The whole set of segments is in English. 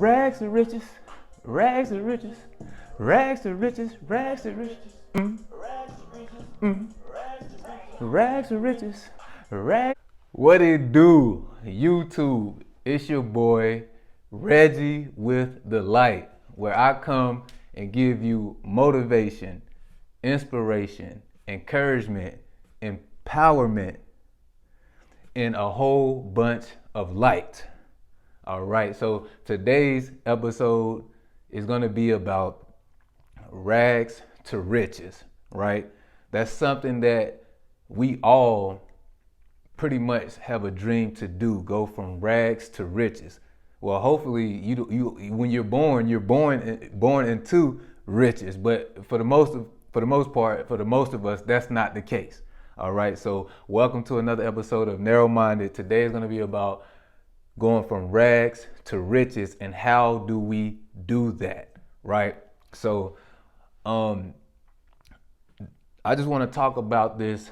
Rags to riches, rags to riches, rags to riches, rags to riches. Rags to riches, rags. What it do, YouTube? It's your boy Reggie with the light, where I come and give you motivation, inspiration, encouragement, empowerment, and a whole bunch of light. All right, so today's episode is going to be about rags to riches, right? That's something that we all pretty much have a dream to do, go from rags to riches. Well, hopefully you when you're born into riches, but for the most part, for the most of us, that's not the case. All right, so welcome to another episode of Narrowminded. Today is going to be about going from rags to riches and how do we do that, right? So I just want to talk about this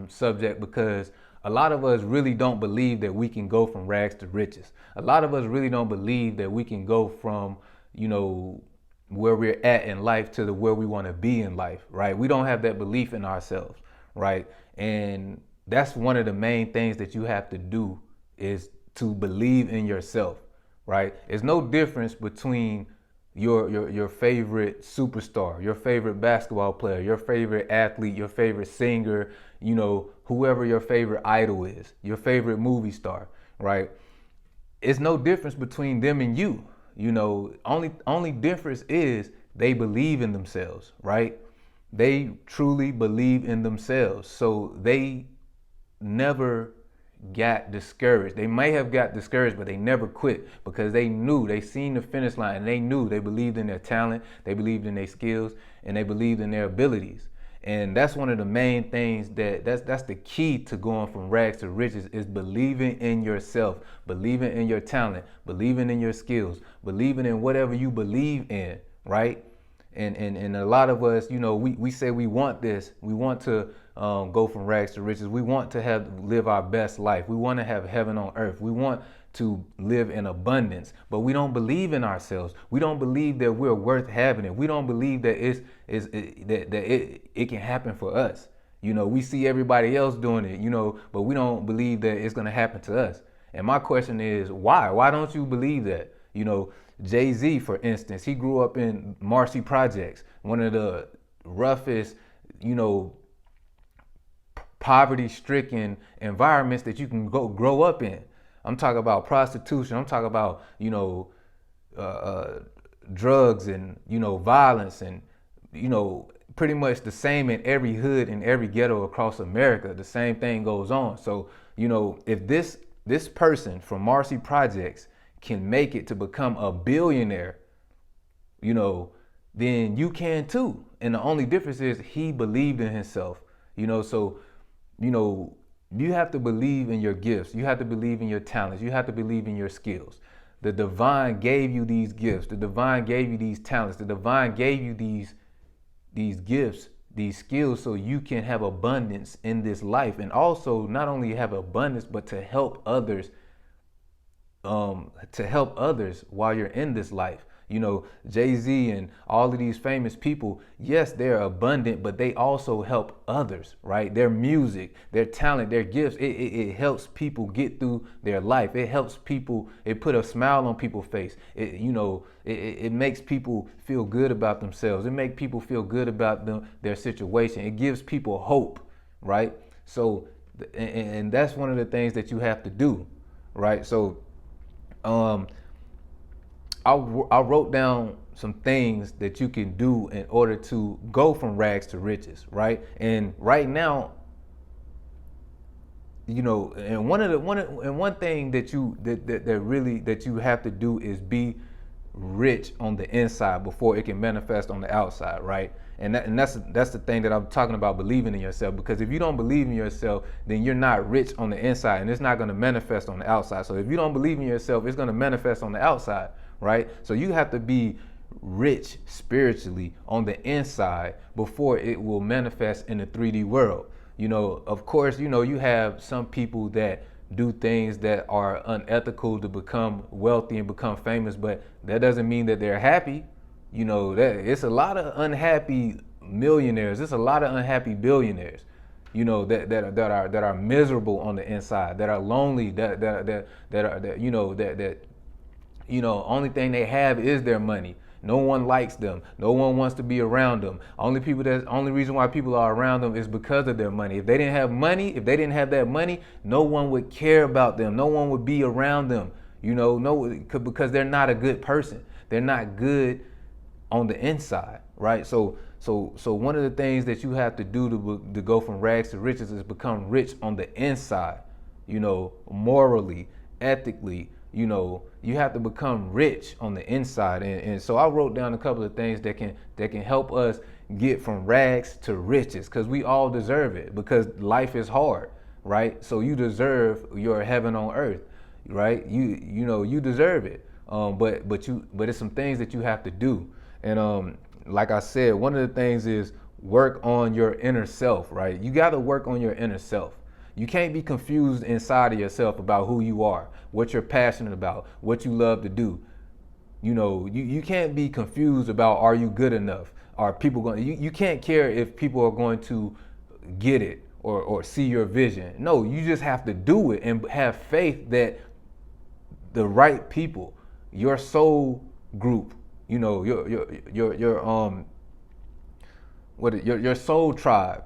subject because a lot of us really don't believe that we can go from rags to riches. A lot of us really don't believe that we can go from, where we're at in life to where we want to be in life, right? We don't have that belief in ourselves, right? And that's one of the main things that you have to do is to believe in yourself, right? There's no difference between your favorite superstar, your favorite basketball player, your favorite athlete, your favorite singer, whoever your favorite idol is, your favorite movie star, right? It's no difference between them and you. Only difference is they believe in themselves, right? They truly believe in themselves. So they never got discouraged. They may have got discouraged, but they never quit because they seen the finish line and they believed in their talent, they believed in their skills, and they believed in their abilities. And that's one of the main things that's the key to going from rags to riches is believing in yourself, believing in your talent, believing in your skills, believing in whatever you believe in, right? And a lot of us, we say we want this. We want to go from rags to riches. We want to live our best life. We want to have heaven on earth. We want to live in abundance, but we don't believe in ourselves. We don't believe that we're worth having it. We don't believe that it can happen for us. We see everybody else doing it, but we don't believe that it's going to happen to us. And my question is, why? Why don't you believe that? Jay-Z, for instance, he grew up in Marcy Projects, one of the roughest, poverty-stricken environments that you can go grow up in. I'm talking about prostitution. I'm talking about, drugs and, violence and, pretty much the same in every hood and every ghetto across America. The same thing goes on. So, if this person from Marcy Projects can make it to become a billionaire, then you can too. And the only difference is he believed in himself, so, you have to believe in your gifts. You have to believe in your talents. You have to believe in your skills. The divine gave you these gifts. The divine gave you these talents. The divine gave you these gifts, these skills, so you can have abundance in this life. And also not only have abundance, but to help others while you're in this life. Jay-Z and all of these famous people, yes, they're abundant, but they also help others, right? Their music, their talent, their gifts, it helps people get through their life. It helps people, it put a smile on people's face. It makes people feel good about themselves. It makes people feel good about their situation. It gives people hope, right? So, and that's one of the things that you have to do, right? So, I wrote down some things that you can do in order to go from rags to riches, right? And right now, and one thing that you have to do is be rich on the inside before it can manifest on the outside, right? And that's the thing that I'm talking about, believing in yourself. Because if you don't believe in yourself, then you're not rich on the inside, and it's not going to manifest on the outside. So if you don't believe in yourself, it's going to manifest on the outside, right? So you have to be rich spiritually on the inside before it will manifest in the 3D world. Of course, you have some people that do things that are unethical to become wealthy and become famous, but that doesn't mean that they're happy. You know, that it's a lot of unhappy millionaires. It's a lot of unhappy billionaires. You know, that are miserable on the inside, that are lonely, that only thing they have is their money. No one likes them. No one wants to be around them. Only reason why people are around them is because of their money. If they didn't have money, if they didn't have that money, no one would care about them. No one would be around them. You know, because they're not a good person. They're not good on the inside, right? So one of the things that you have to do to go from rags to riches is become rich on the inside. You know, morally, ethically. You know, you have to become rich on the inside, and so I wrote down a couple of things that can help us get from rags to riches, because we all deserve it, because life is hard, right? So you deserve your heaven on earth, right? You deserve it, but it's some things that you have to do, and like I said, one of the things is work on your inner self, right? You got to work on your inner self. You can't be confused inside of yourself about who you are, what you're passionate about, what you love to do. You know, you can't be confused about, are you good enough? Are people going? You can't care if people are going to get it or see your vision. No, you just have to do it and have faith that the right people, your soul group, you know, your soul tribe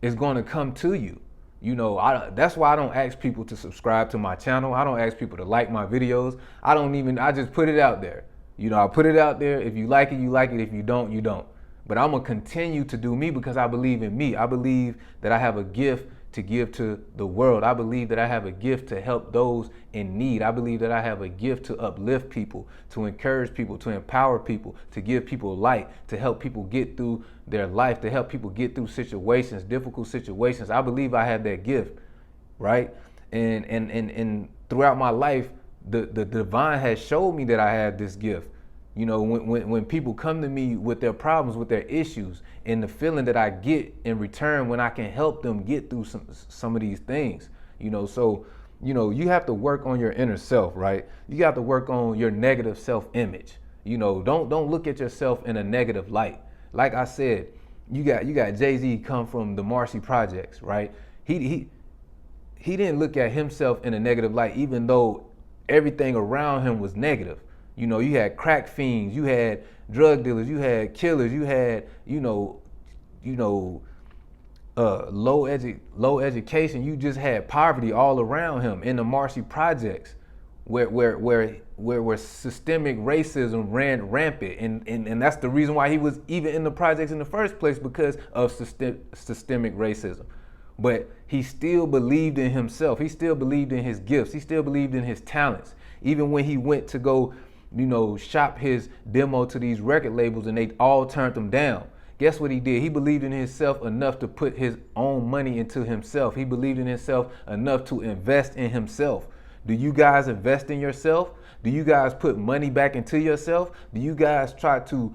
is going to come to you. You know, that's why I don't ask people to subscribe to my channel. I don't ask people to like my videos. I just put it out there. You know, I put it out there. If you like it, you like it. If you don't, you don't. But I'm going to continue to do me because I believe in me. I believe that I have a gift to give to the world. I believe that I have a gift to help those in need. I believe that I have a gift to uplift people, to encourage people, to empower people, to give people light, to help people get through their life, to help people get through situations, difficult situations. I believe I have that gift, right? And throughout my life, the divine has showed me that I have this gift. You know, when people come to me with their problems, with their issues, and the feeling that I get in return when I can help them get through some of these things, you know, so, you know, you have to work on your inner self, right? You got to work on your negative self-image. You know, don't look at yourself in a negative light. Like I said, you got Jay-Z come from the Marcy Projects, right? He didn't look at himself in a negative light, even though everything around him was negative. You know, you had crack fiends, you had drug dealers, you had killers, you had, low education. You just had poverty all around him in the Marcy Projects, where systemic racism ran rampant, and that's the reason why he was even in the projects in the first place, because of systemic racism. But he still believed in himself. He still believed in his gifts. He still believed in his talents. Even when he went to go, shop his demo to these record labels and they all turned him down. Guess what he did? He believed in himself enough to put his own money into himself. He believed in himself enough to invest in himself. Do you guys invest in yourself? Do you guys put money back into yourself? Do you guys try to,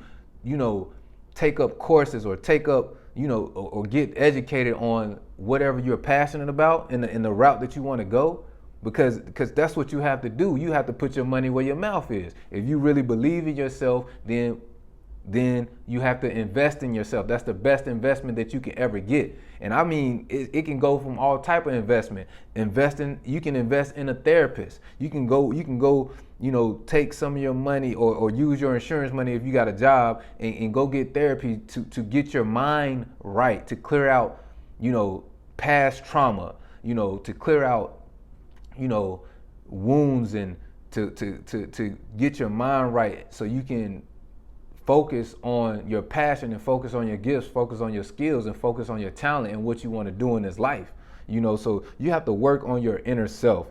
take up courses or take up, or get educated on whatever you're passionate about in the route that you want to go? Because that's what you have to do. You have to put your money where your mouth is. If you really believe in yourself, then you have to invest in yourself. That's the best investment that you can ever get. And I mean, it can go from all type of investment. You can invest in a therapist. You can go, take some of your money or use your insurance money if you got a job and go get therapy to get your mind right, to clear out, past trauma, to clear out, wounds, and to get your mind right so you can focus on your passion and focus on your gifts, focus on your skills, and focus on your talent and what you want to do in this life. So you have to work on your inner self,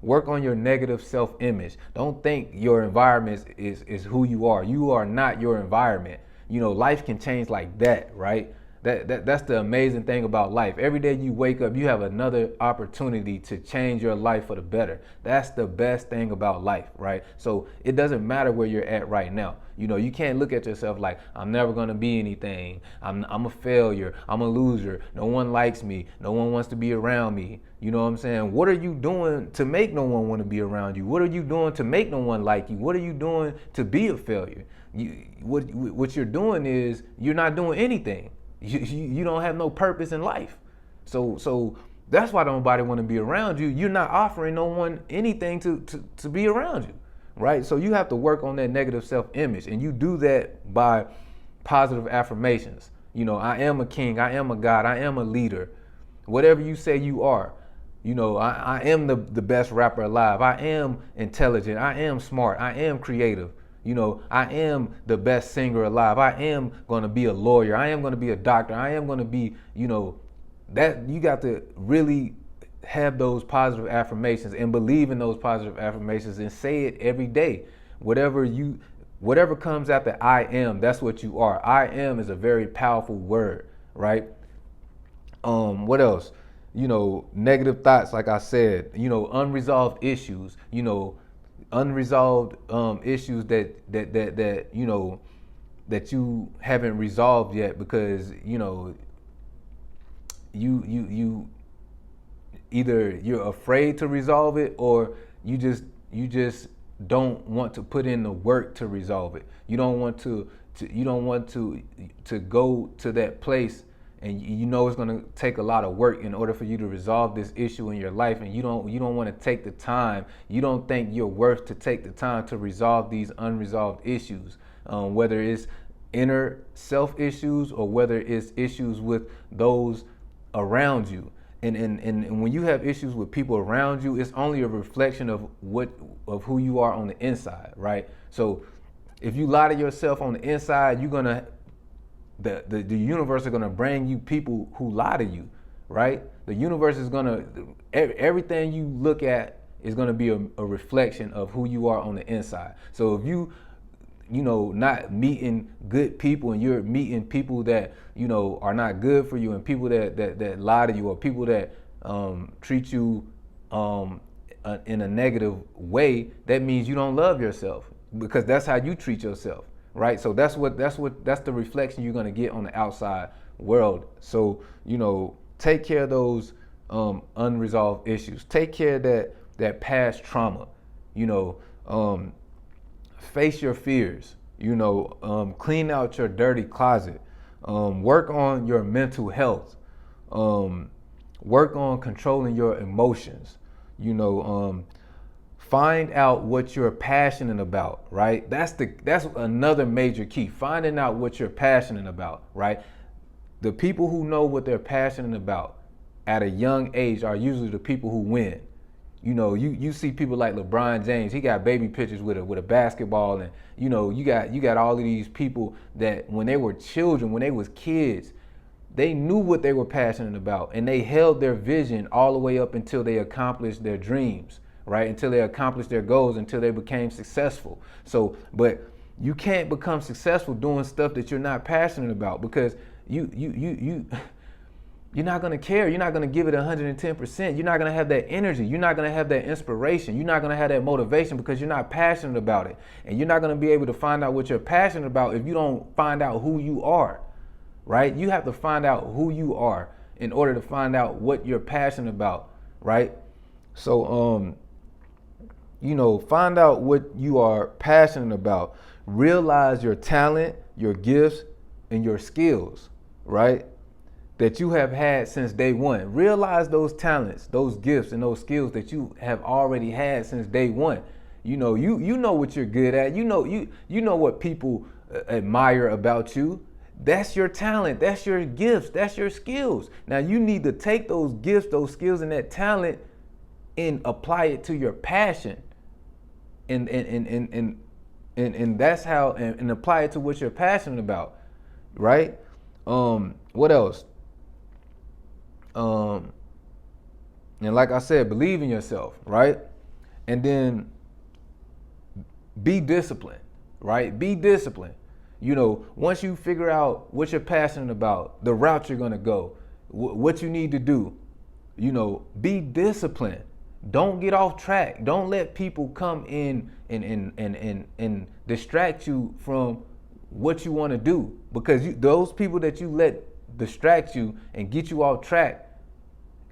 work on your negative self-image. Don't think your environment is who you are. You are not your environment. Life can change like that, right? That's the amazing thing about life. Every day you wake up, you have another opportunity to change your life for the better. That's the best thing about life, right? So it doesn't matter where you're at right now. You can't look at yourself like, I'm never gonna be anything. I'm a failure. I'm a loser. No one likes me. No one wants to be around me. You know what I'm saying? What are you doing to make no one want to be around you? What are you doing to make no one like you? What are you doing to be a failure? What you're doing is you're not doing anything. You don't have no purpose in life. So that's why nobody want to be around you. You're not offering no one anything to be around you, right? So you have to work on that negative self-image, and you do that by positive affirmations. I am a king, I am a god, I am a leader. Whatever you say you are. I am the best rapper alive. I am intelligent. I am smart. I am creative. I am the best singer alive. I am going to be a lawyer. I am going to be a doctor. I am going to be, that you got to really have those positive affirmations and believe in those positive affirmations and say it every day. Whatever comes after I am, that's what you are. I am is a very powerful word, right? What else? Negative thoughts, like I said, unresolved issues, unresolved issues that you haven't resolved yet because you either you're afraid to resolve it or you just don't want to put in the work to resolve it. You don't want to go to that place, and it's going to take a lot of work in order for you to resolve this issue in your life, and you don't want to take the time. You don't think you're worth to take the time to resolve these unresolved issues, whether it's inner self issues or whether it's issues with those around you. And when you have issues with people around you, it's only a reflection of who you are on the inside, right? So if you lie to yourself on the inside, you're gonna the universe is gonna bring you people who lie to you, right? The universe is gonna, everything you look at is gonna be a reflection of who you are on the inside. So if you not meeting good people and you're meeting people that are not good for you, and people that lie to you, or people that treat you in a negative way, that means you don't love yourself, because that's how you treat yourself, right? So that's the reflection you're gonna get on the outside world. So take care of those unresolved issues. Take care of that past trauma. Face your fears. Clean out your dirty closet. Work on your mental health. Work on controlling your emotions. Find out what you're passionate about, right? That's another major key. Finding out what you're passionate about, right? The people who know what they're passionate about at a young age are usually the people who win. You see people like LeBron James. He got baby pictures with a basketball, and you got all of these people that when they were children, when they was kids, they knew what they were passionate about, and they held their vision all the way up until they accomplished their dreams, right? Until they accomplished their goals, until they became successful. So, but you can't become successful doing stuff that you're not passionate about, because you're not going to care. You're not going to give it 110%. You're not going to have that energy. You're not going to have that inspiration. You're not going to have that motivation because you're not passionate about it. And you're not going to be able to find out what you're passionate about if you don't find out who you are, right? You have to find out who you are in order to find out what you're passionate about, right? So, find out what you are passionate about. Realize your talent, your gifts, and your skills, right? That you have had since day one. Realize those talents, those gifts, and those skills that you have already had since day one. You know what you're good at. You know what people admire about you. That's your talent. That's your gifts. That's your skills. Now you need to take those gifts, those skills, and that talent, and apply it to your passion. And that's how, and apply it to what you're passionate about, right? What else? And like I said, believe in yourself, right? And then be disciplined, right? Be disciplined. Once you figure out what you're passionate about, the route you're gonna go, what you need to do, be disciplined. Don't get off track. Don't let people come in and distract you from what you want to do, because those people that you let distract you and get you off track,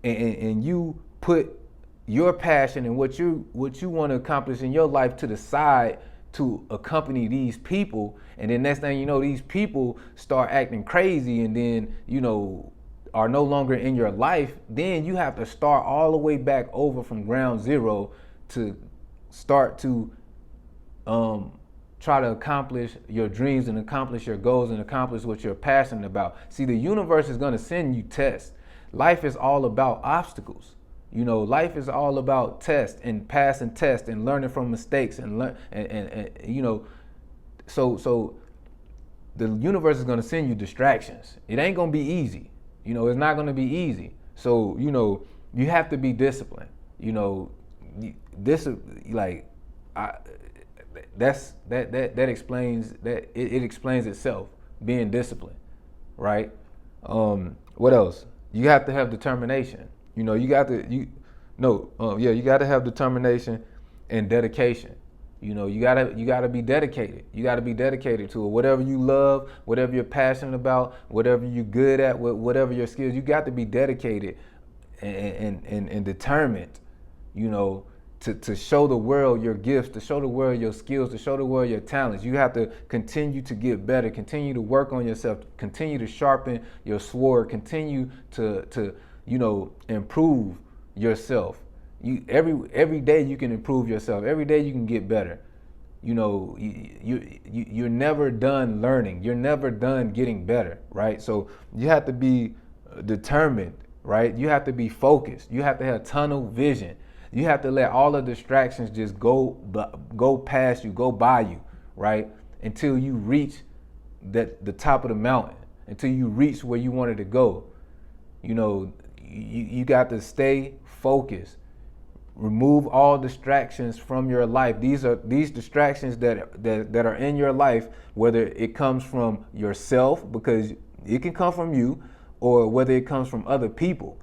and you put your passion and what you want to accomplish in your life to the side to accompany these people, and then next thing you know, these people start acting crazy, and then are no longer in your life, then you have to start all the way back over from ground zero to start to try to accomplish your dreams and accomplish your goals and accomplish what you're passionate about. See, the universe is going to send you tests. Life is all about obstacles. Life is all about tests and passing tests and learning from mistakes and so the universe is going to send you distractions. It ain't going to be easy. It's not going to be easy. So, you have to be disciplined. That explains that it explains itself, being disciplined, right? What else? You have to have determination. You got to have determination and dedication. You gotta be dedicated. You gotta be dedicated to it. Whatever you love, whatever you're passionate about, whatever you're good at, whatever your skills, you got to be dedicated and determined, to show the world your gifts, to show the world your skills, to show the world your talents. You have to continue to get better, continue to work on yourself, continue to sharpen your sword, continue to improve yourself. Every day you can improve yourself. Every day you can get better. You're never done learning. You're never done getting better, right? So you have to be determined, right? You have to be focused. You have to have tunnel vision. You have to let all the distractions just go past you, go by you, right? Until you reach the top of the mountain, until you reach where you wanted to go. You got to stay focused. Remove all distractions from your life. These distractions that are in your life, whether it comes from yourself, because it can come from you, or whether it comes from other people.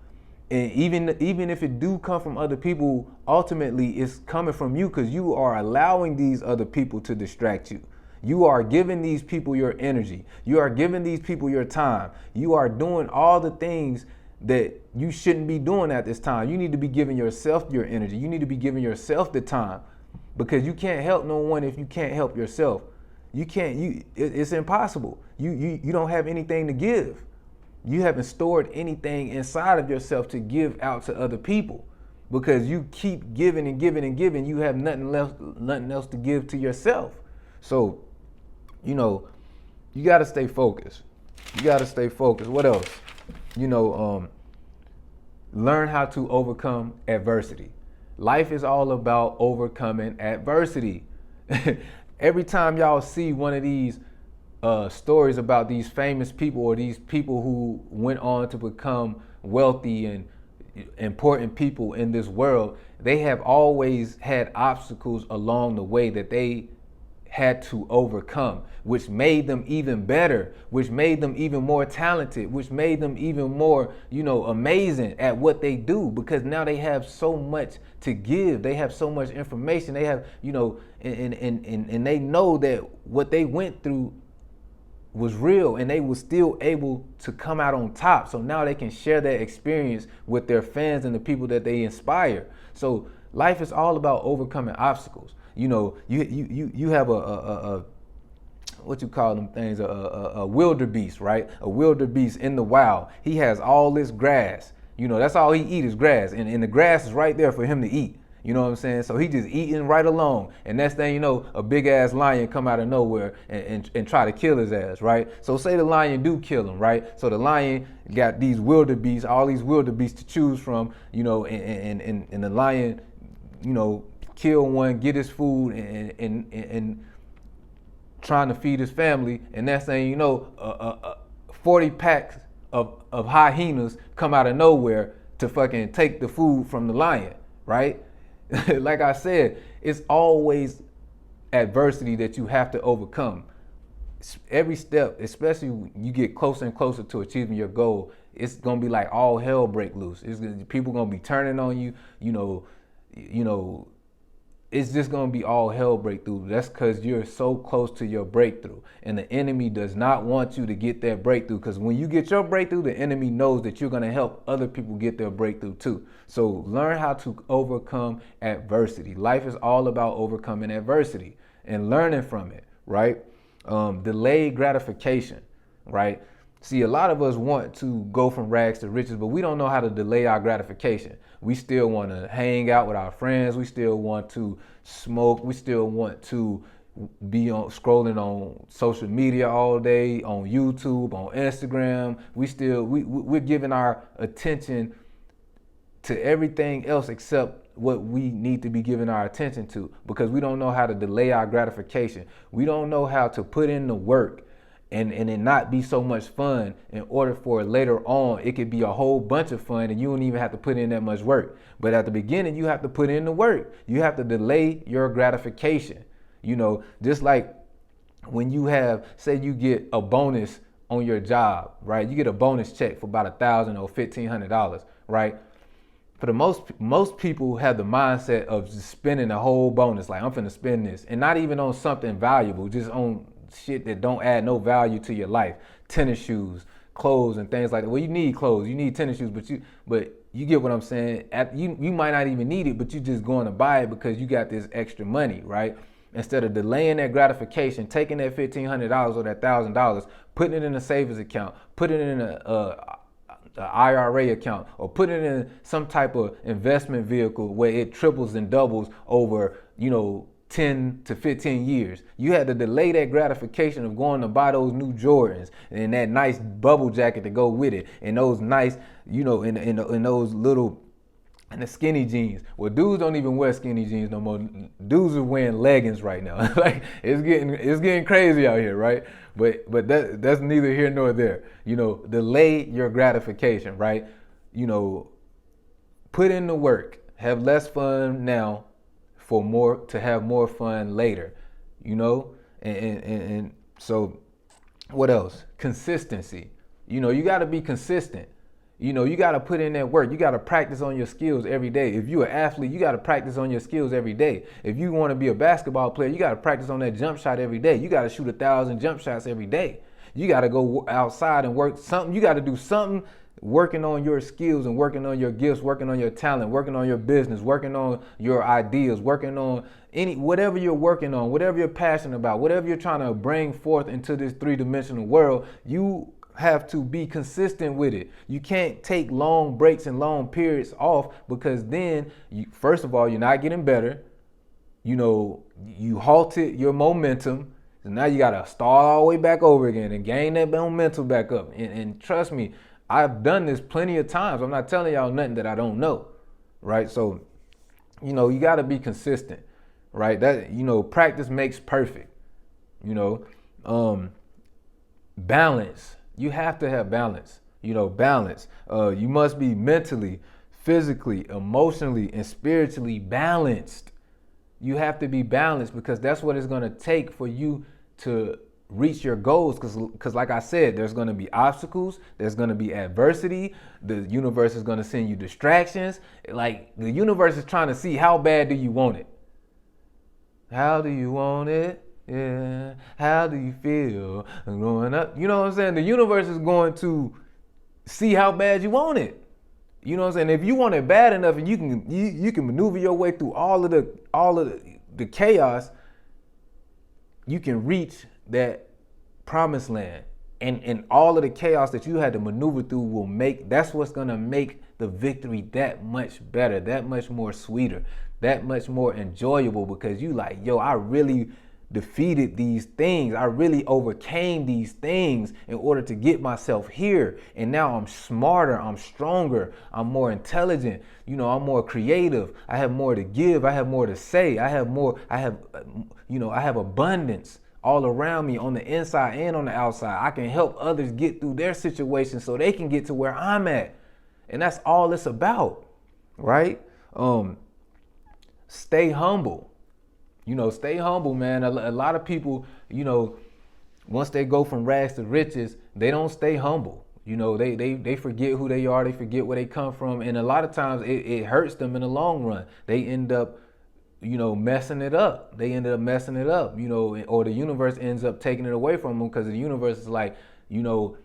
And even if it do come from other people, ultimately it's coming from you, because you are allowing these other people to distract you. You are giving these people your energy. You are giving these people your time. You are doing all the things that you shouldn't be doing at this time. You need to be giving yourself your energy. You need to be giving yourself the time, because you can't help no one if you can't help yourself. It's impossible. You don't have anything to give. You haven't stored anything inside of yourself to give out to other people, because you keep giving and giving and giving. You have nothing else to give to yourself. So, you got to stay focused. You got to stay focused. What else? Learn how to overcome adversity. Life is all about overcoming adversity. Every time y'all see one of these stories about these famous people, or these people who went on to become wealthy and important people in this world, they have always had obstacles along the way that they had to overcome, which made them even better, which made them even more talented, which made them even more, amazing at what they do, because now they have so much to give. They have so much information. They have, and they know that what they went through was real, and they were still able to come out on top. So now they can share that experience with their fans and the people that they inspire. So life is all about overcoming obstacles. You have a what you call them things, a wildebeest, right? A wildebeest in the wild. He has all this grass. That's all he eats is grass, and the grass is right there for him to eat. You know what I'm saying? So he just eating right along. And next thing you know, a big ass lion come out of nowhere and try to kill his ass, right? So say the lion do kill him, right? So the lion got these wildebeests, all these wildebeests to choose from, and the lion, kill one, get his food, and trying to feed his family. And next thing you know, 40 packs of hyenas come out of nowhere to fucking take the food from the lion, right? Like I said, it's always adversity that you have to overcome. every step, especially when you get closer and closer to achieving your goal, it's gonna be like all hell break loose. People gonna be turning on you. You know, it's just gonna be all hell breakthrough. That's because you're so close to your breakthrough, and the enemy does not want you to get that breakthrough. Because when you get your breakthrough, the enemy knows that you're gonna help other people get their breakthrough too. So learn how to overcome adversity. Life is all about overcoming adversity and learning from it, right? Delayed gratification, right? See, a lot of us want to go from rags to riches, but we don't know how to delay our gratification. We still want to hang out with our friends. We still want to smoke. We still want to be scrolling on social media all day, on YouTube, on Instagram. We're giving our attention to everything else except what we need to be giving our attention to, because we don't know how to delay our gratification. We don't know how to put in the work and it not be so much fun in order for later on it could be a whole bunch of fun and you don't even have to put in that much work. But at the beginning, you have to put in the work. You have to delay your gratification. Just like when you say you get a bonus on your job, right? You get a bonus check for about $1,000 or $1,500, right? For the most people have the mindset of just spending a whole bonus, like I'm finna spend this, and not even on something valuable, just on shit that don't add no value to your life. Tennis shoes, clothes, and things like that. Well, you need clothes, you need tennis shoes, but you get what I'm saying. You might not even need it, but you just going to buy it because you got this extra money, right? Instead of delaying that gratification, taking that $1,500 or that $1,000, putting it in a savings account, putting it in a IRA account, or put it in some type of investment vehicle where it triples and doubles over, 10 to 15 years. You had to delay that gratification of going to buy those new Jordans and that nice bubble jacket to go with it, and those nice, in those little, and the skinny jeans. Well, dudes don't even wear skinny jeans no more. Dudes are wearing leggings right now. Like it's getting crazy out here, right? But that's neither here nor there. Delay your gratification, right? Put in the work. Have less fun now to have more fun later. And so what else? Consistency. You got to be consistent. You got to put in that work. You got to practice on your skills every day. If you're an athlete, you got to practice on your skills every day. If you want to be a basketball player, you got to practice on that jump shot every day. You got to shoot 1,000 jump shots every day. You got to go outside and work something. You got to do something, working on your skills and working on your gifts, working on your talent, working on your business, working on your ideas, working on whatever you're working on, whatever you're passionate about, whatever you're trying to bring forth into this three-dimensional world. You have to be consistent with it. You can't take long breaks and long periods off, because then first of all, you're not getting better. You halted your momentum. So now you got to start all the way back over again and gain that momentum back up. And trust me, I've done this plenty of times. I'm not telling y'all nothing that I don't know, right? So, you got to be consistent, right? That, practice makes perfect, balance. You have to have balance, balance. You must be mentally, physically, emotionally, and spiritually balanced. You have to be balanced, because that's what it's going to take for you to reach your goals. Because like I said, there's going to be obstacles. There's going to be adversity. The universe is going to send you distractions. Like the universe is trying to see how bad do you want it. How do you want it? Yeah. How do you feel growing up? You know what I'm saying? The universe is going to see how bad you want it. You know what I'm saying? If you want it bad enough, and you can maneuver your way through all of the chaos, you can reach that promised land. And all of the chaos that you had to maneuver through that's what's gonna make the victory that much better, that much more sweeter, that much more enjoyable, because you like, yo, I really defeated these things. I really overcame these things in order to get myself here. And now I'm smarter, I'm stronger, I'm more intelligent, I'm more creative. I have more to give, I have more to say, I have abundance all around me, on the inside and on the outside. I can help others get through their situations so they can get to where I'm at. And that's all it's about, right? Stay humble. Stay humble, man. A lot of people, once they go from rags to riches, they don't stay humble. You know, they forget who they are, they forget where they come from, and a lot of times it hurts them in the long run. They end up, you know, messing it up. They ended up messing it up, you know, or the universe ends up taking it away from them because the universe is like, you know,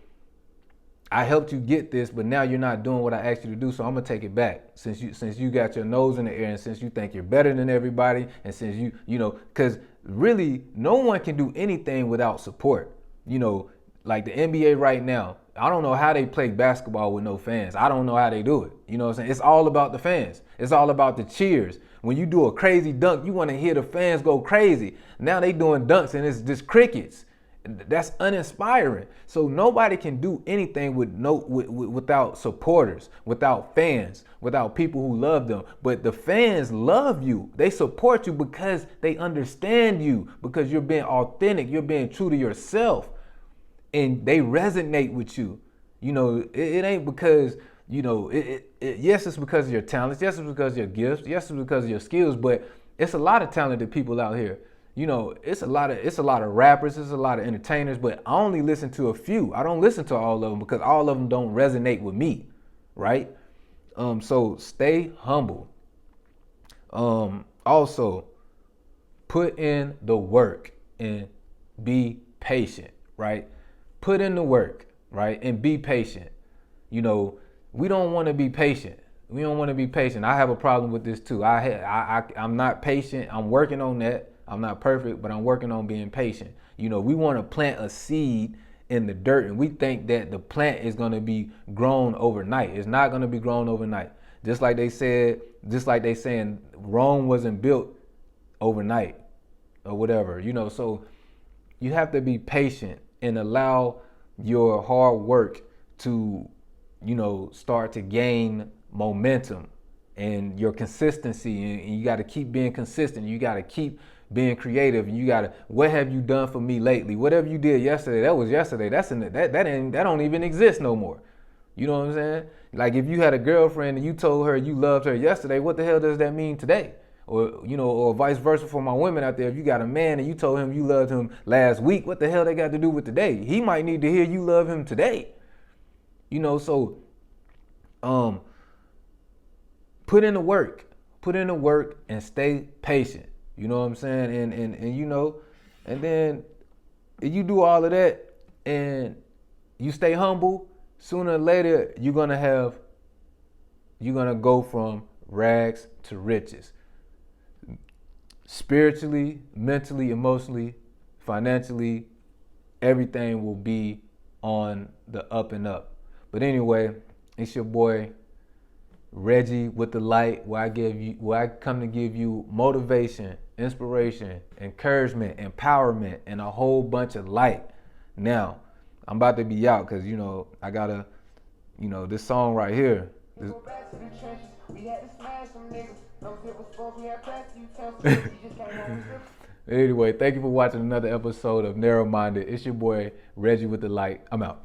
I helped you get this, but now you're not doing what I asked you to do, so I'm gonna take it back. Since you got your nose in the air, and since you think you're better than everybody, and since you know, because really no one can do anything without support. You know, like the NBA right now, I don't know how they play basketball with no fans. I don't know how they do it. You know what I'm saying? It's all about the fans. It's all about the cheers. When you do a crazy dunk, you want to hear the fans go crazy. Now they doing dunks and it's just crickets. That's uninspiring. So nobody can do anything without supporters, without fans, without people who love them. But the fans love you. They support you because they understand you, because you're being authentic, you're being true to yourself, and they resonate with you. You know, it ain't because, you know, yes, it's because of your talents. Yes, it's because of your gifts. Yes, it's because of your skills. But it's a lot of talented people out here. You know, it's a lot of rappers, it's a lot of entertainers, but I only listen to a few. I don't listen to all of them because all of them don't resonate with me, right? So stay humble. Also, put in the work and be patient, right? Put in the work, right? And be patient. You know, we don't want to be patient. We don't want to be patient. I have a problem with this too. I'm not patient. I'm working on that. I'm not perfect, but I'm working on being patient. You know, we want to plant a seed in the dirt, and we think that the plant is going to be grown overnight. It's not going to be grown overnight. Just like they saying Rome wasn't built overnight or whatever, you know. So you have to be patient and allow your hard work to, you know, start to gain momentum and your consistency. And you got to keep being consistent. You got to keep being creative, and you gotta, what have you done for me lately? Whatever you did yesterday, that was yesterday. That don't even exist no more. You know what I'm saying? Like if you had a girlfriend and you told her you loved her yesterday, what the hell does that mean today? Or, you know, or vice versa for my women out there. If you got a man and you told him you loved him last week, what the hell they got to do with today? He might need to hear you love him today. You know, so put in the work and stay patient. You know what I'm saying? And you know, and then if you do all of that and you stay humble, sooner or later you're gonna go from rags to riches. Spiritually, mentally, emotionally, financially, everything will be on the up and up. But anyway, it's your boy Reggie with the light, where I come to give you motivation, inspiration, encouragement, empowerment, and a whole bunch of light. Now, I'm about to be out because, you know, I gotta, you know, this song right here. Anyway, thank you for watching another episode of Narrowminded. It's your boy Reggie with the light. I'm out.